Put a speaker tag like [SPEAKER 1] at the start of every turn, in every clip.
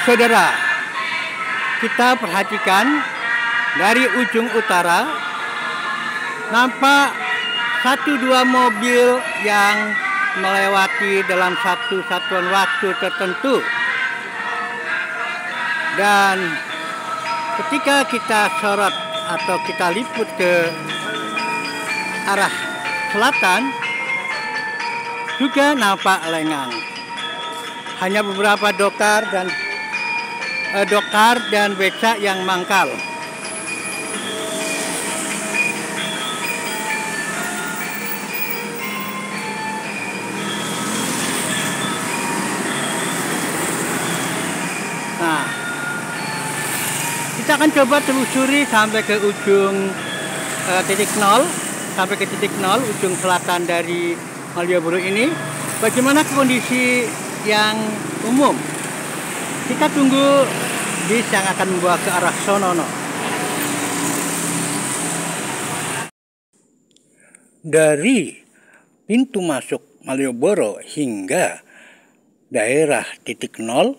[SPEAKER 1] Saudara, kita perhatikan dari ujung utara nampak 1-2 mobil yang melewati dalam satu satuan waktu tertentu. Dan ketika kita sorot atau kita liput ke arah selatan, juga nampak lengang. Hanya beberapa dokar dan becak yang mangkal. Nah, kita akan coba telusuri sampai ke ujung titik nol, ujung selatan dari Malioboro ini. Bagaimana kondisi yang umum? Kita tunggu bis yang akan membawa ke arah sonono. Dari pintu masuk Malioboro hingga daerah titik nol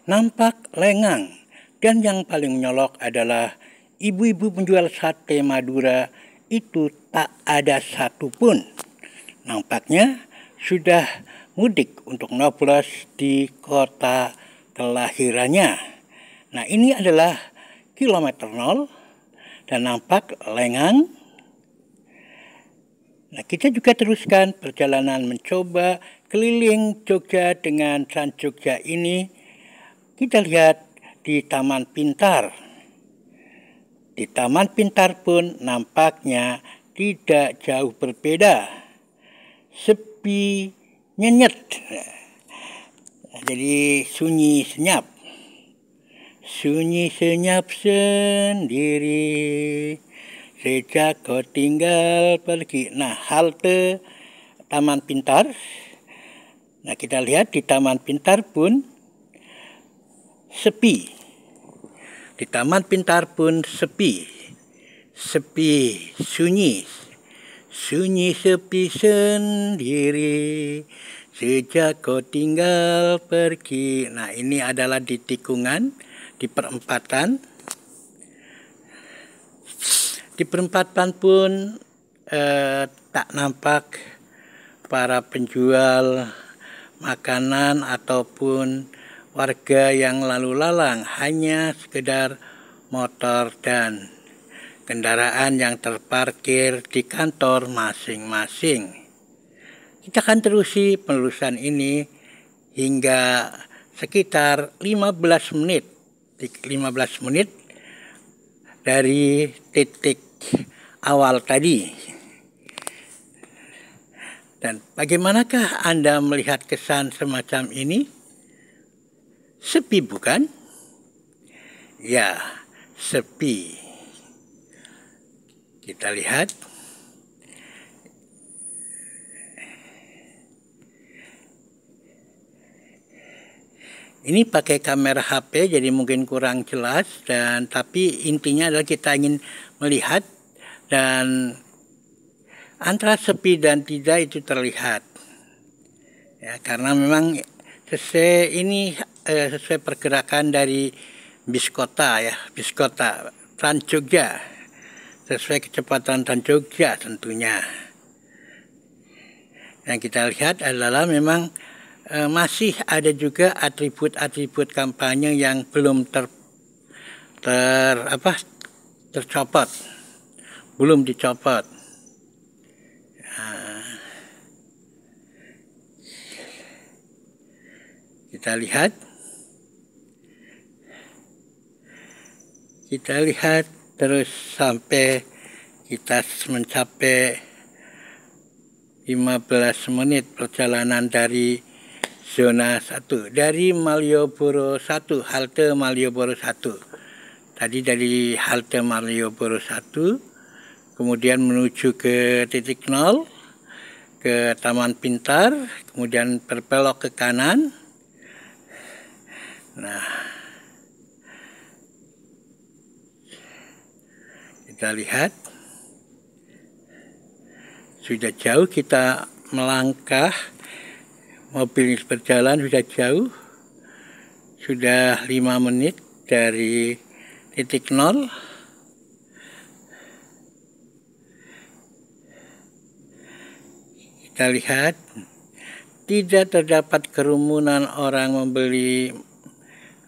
[SPEAKER 1] nampak lengang, dan yang paling menyolok adalah ibu-ibu penjual sate Madura itu tak ada satupun. Nampaknya sudah mudik untuk nyoblos di kota kelahirannya. Nah, ini adalah kilometer 0 dan nampak lengang. Nah, kita juga teruskan perjalanan mencoba keliling Jogja dengan Trans Jogja ini. Kita lihat di Taman Pintar. Di Taman Pintar pun nampaknya tidak jauh berbeda. Sepi nyenyet. Jadi sunyi senyap. Sunyi senyap sendiri sejak kau tinggal pergi. Nah, halte Taman Pintar. Nah, kita lihat di Taman Pintar pun sepi. Di Taman Pintar pun sepi. Sepi, sunyi. Sunyi sepi sendiri sejak kau tinggal pergi. Nah, ini adalah di tikungan, di perempatan. Di perempatan pun tak nampak para penjual makanan ataupun warga yang lalu lalang, hanya sekedar motor dan kendaraan yang terparkir di kantor masing-masing. Kita akan terusi penelusuran ini hingga sekitar 15 menit dari titik awal tadi. Dan bagaimanakah Anda melihat kesan semacam ini? Sepi bukan? Ya, sepi. Kita lihat. Ini pakai kamera HP jadi mungkin kurang jelas, tapi intinya adalah kita ingin melihat, dan antara sepi dan tidak itu terlihat. Ya, karena memang sesuai pergerakan dari bis kota Trans Jogja, sesuai kecepatan Trans Jogja tentunya. Yang kita lihat adalah memang masih ada juga atribut-atribut kampanye yang belum tercopot, belum dicopot. Kita lihat terus sampai kita mencapai 15 menit perjalanan dari zona 1, dari Malioboro 1, halte Malioboro 1. Tadi dari halte Malioboro 1, kemudian menuju ke titik 0, ke Taman Pintar, kemudian berbelok ke kanan. Nah, kita lihat sudah jauh kita melangkah, mobil berjalan sudah jauh Sudah 5 menit dari titik nol. Kita lihat tidak terdapat kerumunan orang membeli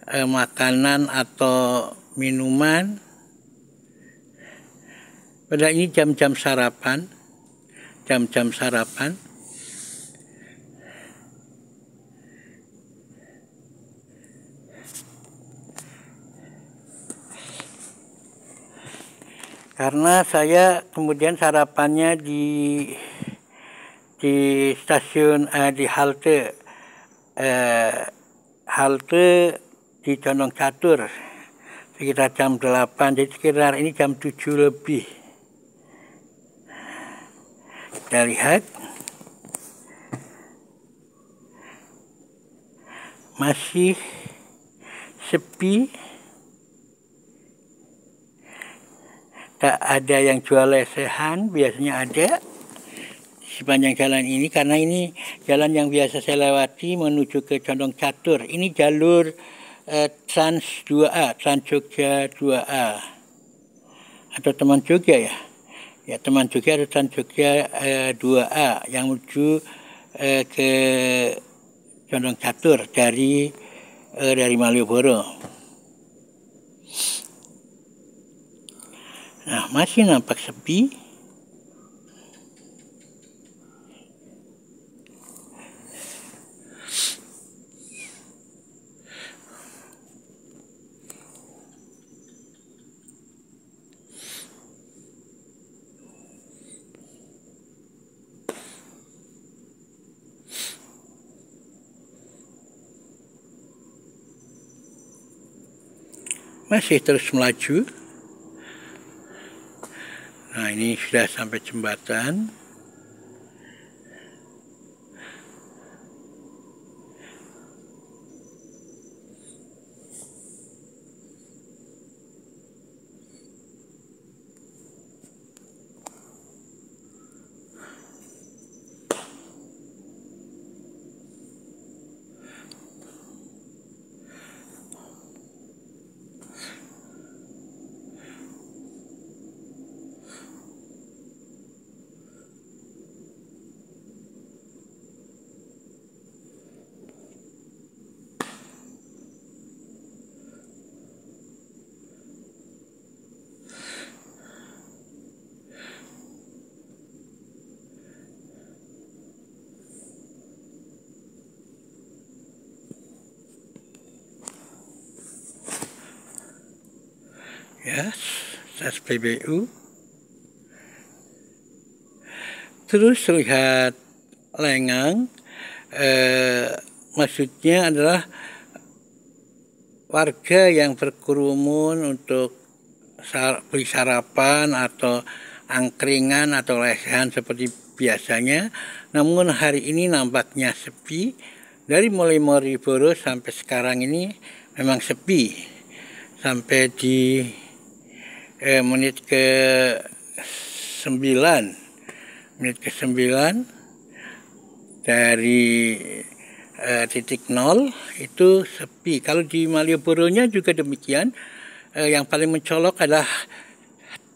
[SPEAKER 1] makanan atau minuman. Pada ini jam-jam sarapan. Karena saya kemudian sarapannya di stasiun, di halte di Condong Catur sekitar jam 8, jadi sekitar ini jam 7 lebih. Kita lihat masih sepi, tak ada yang jual lesehan. Biasanya ada sepanjang jalan ini, karena ini jalan yang biasa saya lewati menuju ke Condong Catur. Ini jalur Trans 2A, Trans Jogja 2A, atau Teman Jogja ya. Ya, Teman Jogja atau Trans Jogja 2A yang menuju ke Condong Catur dari Malioboro. Nah, masih nampak sepi. Masih terus melaju. Nah, ini sudah sampai jembatan. Ya, SPBU. Terus lihat lengang, maksudnya adalah warga yang berkerumun untuk beli sarapan atau angkringan atau lesehan seperti biasanya. Namun hari ini nampaknya sepi. Dari mulai Malioboro sampai sekarang ini memang sepi. Sampai di menit ke 9 dari titik nol itu sepi. Kalau di Malioboro-nya juga demikian. Yang paling mencolok adalah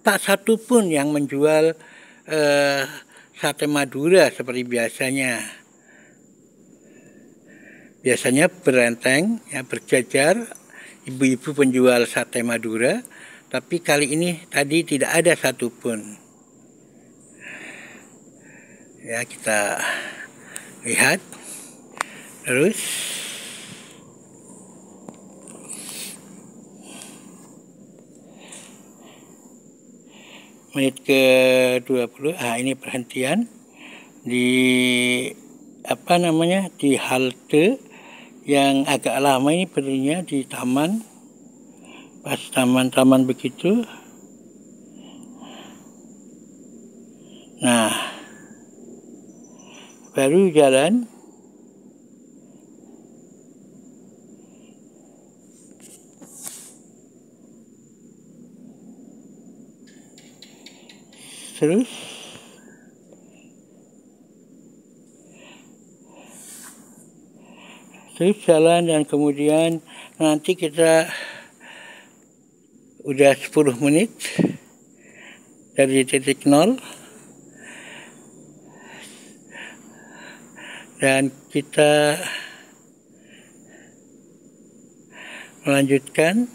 [SPEAKER 1] tak satu pun yang menjual sate Madura seperti biasanya. Biasanya berenteng, ya, berjajar ibu-ibu penjual sate Madura. Tapi kali ini tadi tidak ada satupun. Ya, kita lihat terus. Menit ke 20, ini perhentian di di halte yang agak lama. Ini berdirinya di taman, pas taman-taman begitu. Nah, baru jalan. Terus terus jalan dan kemudian nanti kita udah 10 menit dari titik nol dan kita melanjutkan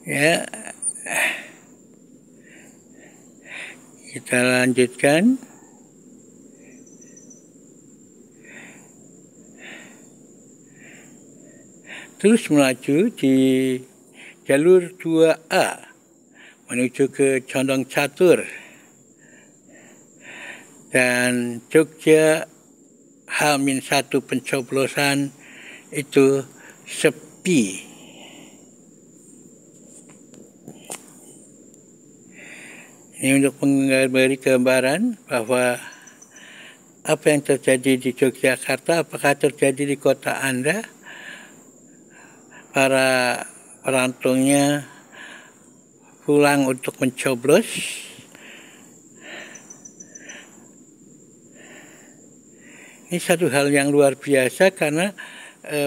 [SPEAKER 1] ya, kita lanjutkan terus melaju di jalur 2A menuju ke Condong Catur dan Jogja H-1 pencoblosan itu sepi. Ini untuk memberi gambaran bahwa apa yang terjadi di Yogyakarta, apakah terjadi di kota Anda, para perantaunya pulang untuk mencoblos. Ini satu hal yang luar biasa karena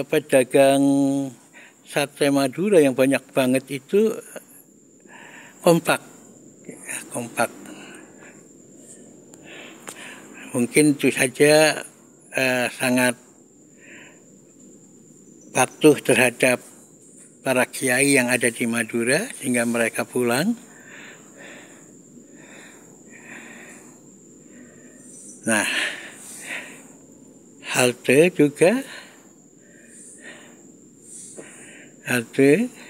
[SPEAKER 1] pedagang sate Madura yang banyak banget itu kompak. Mungkin itu saja sangat patuh terhadap para kiai yang ada di Madura sehingga mereka pulang. Nah, halte juga. Halte.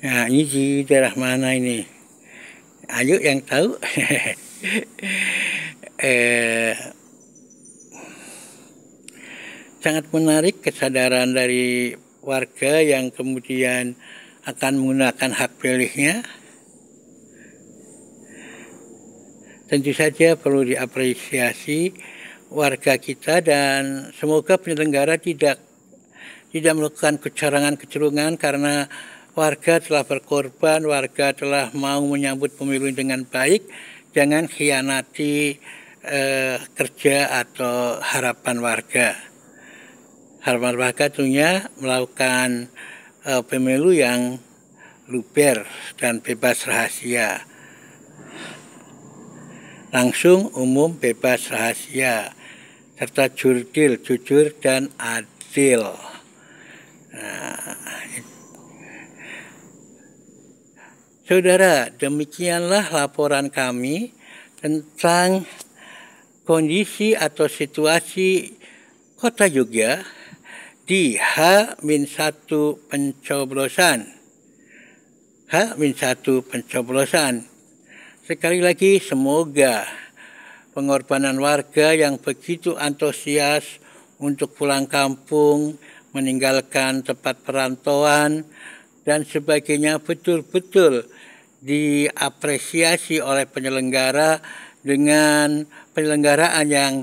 [SPEAKER 1] Nah, ini di daerah mana ini? Ayo yang tahu. Sangat menarik kesadaran dari warga yang kemudian akan menggunakan hak pilihnya. Tentu saja perlu diapresiasi warga kita dan semoga penyelenggara tidak melakukan kecurangan karena warga telah berkorban, warga telah mau menyambut pemilu dengan baik. Jangan khianati kerja atau harapan warga. Harapan warga tentunya melakukan pemilu yang luber dan bebas rahasia. Langsung, umum, bebas rahasia. Serta jujur dan adil. Nah, saudara, demikianlah laporan kami tentang kondisi atau situasi Kota Jogja di H-1 pencoblosan. H-1 pencoblosan. Sekali lagi, semoga pengorbanan warga yang begitu antusias untuk pulang kampung, meninggalkan tempat perantauan, dan sebagainya betul-betul diapresiasi oleh penyelenggara dengan penyelenggaraan yang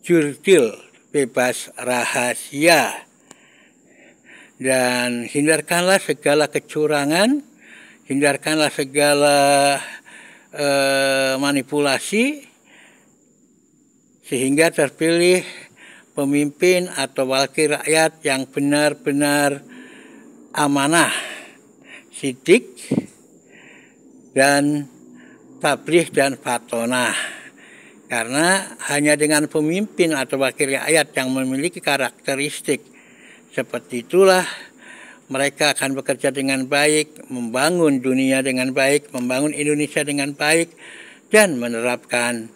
[SPEAKER 1] jurdil, bebas rahasia. Dan hindarkanlah segala kecurangan, hindarkanlah segala manipulasi, sehingga terpilih pemimpin atau wakil rakyat yang benar-benar amanah, sidik, dan tabrih dan fatonah. Karena hanya dengan pemimpin atau wakil rakyat yang memiliki karakteristik seperti itulah mereka akan bekerja dengan baik, membangun dunia dengan baik, membangun Indonesia dengan baik, dan menerapkan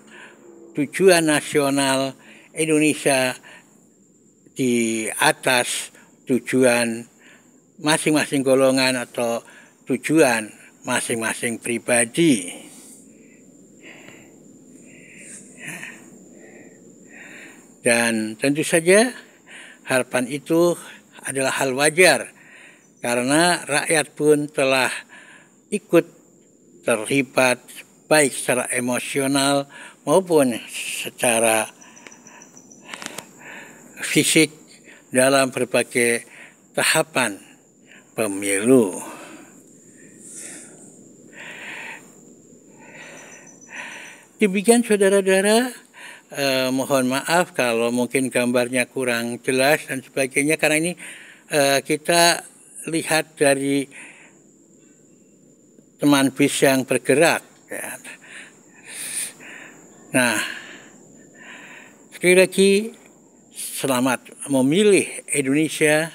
[SPEAKER 1] tujuan nasional Indonesia di atas tujuan masing-masing golongan atau tujuan masing-masing pribadi. Dan tentu saja harapan itu adalah hal wajar karena rakyat pun telah ikut terlibat baik secara emosional maupun secara fisik dalam berbagai tahapan pemilu. Demikian saudara-saudara, mohon maaf kalau mungkin gambarnya kurang jelas dan sebagainya, karena ini kita lihat dari teman bis yang bergerak. Ya. Nah, sekali lagi selamat memilih Indonesia,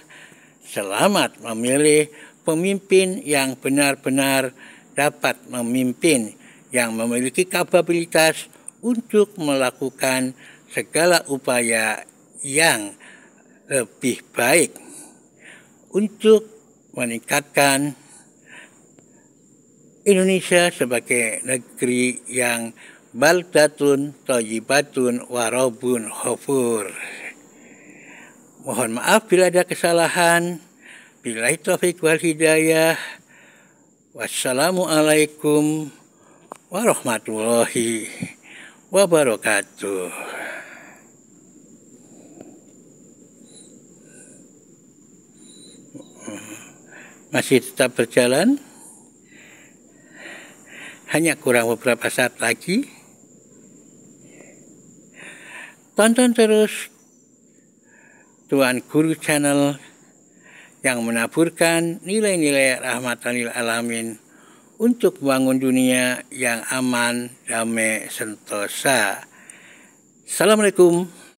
[SPEAKER 1] selamat memilih pemimpin yang benar-benar dapat memimpin, yang memiliki kapabilitas untuk melakukan segala upaya yang lebih baik untuk meningkatkan Indonesia sebagai negeri yang baldatun thayyibatun warabun ghafur. Mohon maaf bila ada kesalahan. Billahi taufiq wal hidayah. Wassalamualaikum warahmatullahi wabarakatuh. Masih tetap berjalan. Hanya kurang beberapa saat lagi. Tonton terus Tuan Guru Channel yang menaburkan nilai-nilai rahmatan lil alamin untuk membangun dunia yang aman, damai, sentosa. Assalamualaikum.